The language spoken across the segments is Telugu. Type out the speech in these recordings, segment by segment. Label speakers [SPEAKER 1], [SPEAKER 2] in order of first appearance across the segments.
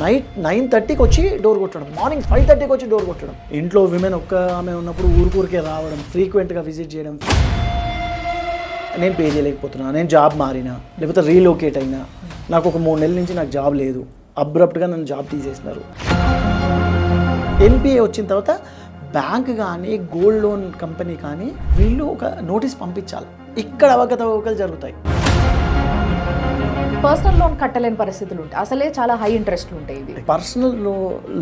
[SPEAKER 1] నైట్ 9:30కి వచ్చి డోర్ కొట్టడం, మార్నింగ్ 5:30కి వచ్చి డోర్ కొట్టడం. ఇంట్లో విమెన్ ఒక్క ఆమె ఉన్నప్పుడు ఊరికే రావడం, ఫ్రీక్వెంట్గా విజిట్ చేయడం. నేను పే చేయలేకపోతున్నా, నేను జాబ్ మారినా లేకపోతే రీలోకేట్ అయినా, నాకు ఒక 3 నెలల నుంచి నాకు జాబ్ లేదు, అబ్రప్ట్గా నన్ను జాబ్ తీసేసినారు. ఎన్పిఏ వచ్చిన తర్వాత బ్యాంక్ కానీ గోల్డ్ లోన్ కంపెనీ కానీ వీళ్ళు ఒక నోటీస్ పంపించాలి. ఇక్కడ అవకతవకలు జరుగుతాయి.
[SPEAKER 2] పర్సనల్ లోన్ కట్టలేని పరిస్థితులు ఉంటాయి, అసలే చాలా హై ఇంట్రెస్ట్లు ఉంటాయి. ఇది
[SPEAKER 1] personal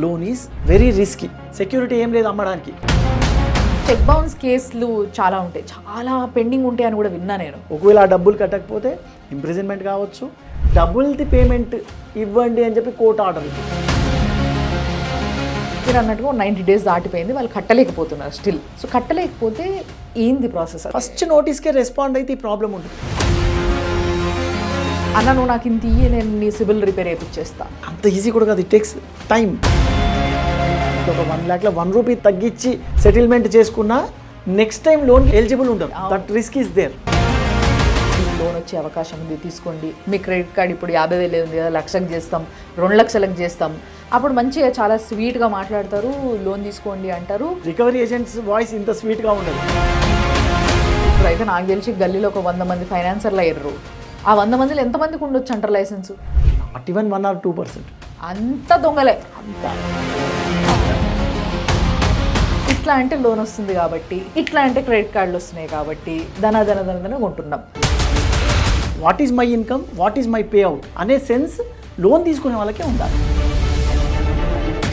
[SPEAKER 1] loan is very risky. Security ఏం లేదు అమ్మడానికి.
[SPEAKER 2] చెక్ బౌన్స్ కేసులు చాలా ఉంటాయి, చాలా పెండింగ్ ఉంటాయి అని కూడా విన్నా నేను.
[SPEAKER 1] ఒకవేళ ఆ డబ్బులు కట్టకపోతే ఇంప్రిజన్మెంట్ కావచ్చు. డబుల్ది పేమెంట్ ఇవ్వండి అని చెప్పి కోర్టు ఆర్డర్ ఇస్తుంది.
[SPEAKER 2] మీరు అన్నట్టుగా 90 days దాటిపోయింది, వాళ్ళు కట్టలేకపోతున్నారు స్టిల్. సో కట్టలేకపోతే ఏంది ప్రాసెస్?
[SPEAKER 1] ఫస్ట్ నోటీస్కే రెస్పాండ్ అయితే ఈ ప్రాబ్లం ఉంటుంది.
[SPEAKER 2] అన్న నువ్వు నాకు ఇంత ఇయ్యి, నేను నీ సిబిల్ రిపేర్ చేయిస్తా.
[SPEAKER 1] అంత ఈజీ కూడా కాదు, ఇట్ టేక్స్ టైం. ఒక 1 lakh లో 1 రూపీ తగ్గించి సెటిల్మెంట్ చేసుకున్నా నెక్స్ట్ టైం లోన్ ఎలిజిబుల్ ఉండదు. That risk is there.
[SPEAKER 2] Loan వచ్చే అవకాశం ఉంది, తీసుకోండి. మీ క్రెడిట్ కార్డ్ ఇప్పుడు 50,000 ఉంది కదా, 1,00,000కి చేస్తాం, 2 లక్షలకు చేస్తాం. అప్పుడు మంచిగా చాలా స్వీట్గా మాట్లాడతారు, లోన్ తీసుకోండి అంటారు.
[SPEAKER 1] రికవరీ ఏజెంట్స్ వాయిస్ ఇంత స్వీట్గా ఉండదు.
[SPEAKER 2] ఇప్పుడైతే నాకు తెలిసి గల్లీలో ఒక 100 మంది ఫైనాన్సర్లు అయ్యారు. ఆ 100 మందిలో ఎంతమందికి ఉండొచ్చు అంటారు లైసెన్స్?
[SPEAKER 1] Not even 1 or 2%.
[SPEAKER 2] అంత దొంగలే. ఇట్లా అంటే లోన్ వస్తుంది కాబట్టి, ఇట్లా అంటే క్రెడిట్ కార్డులు వస్తున్నాయి కాబట్టి ధన కొంటున్నాం.
[SPEAKER 1] What is my income, what is my payout అనే సెన్స్ లోన్ తీసుకునే వాళ్ళకే ఉండాలి.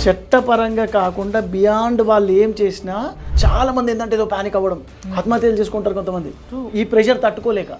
[SPEAKER 1] చట్టపరంగా కాకుండా బియాండ్ వాళ్ళు ఏం చేసినా చాలా మంది ఏంటంటే ఏదో ప్యానిక్ అవ్వడం, ఆత్మహత్యలు చేసుకుంటారు కొంతమంది ఈ ప్రెషర్ తట్టుకోలేక.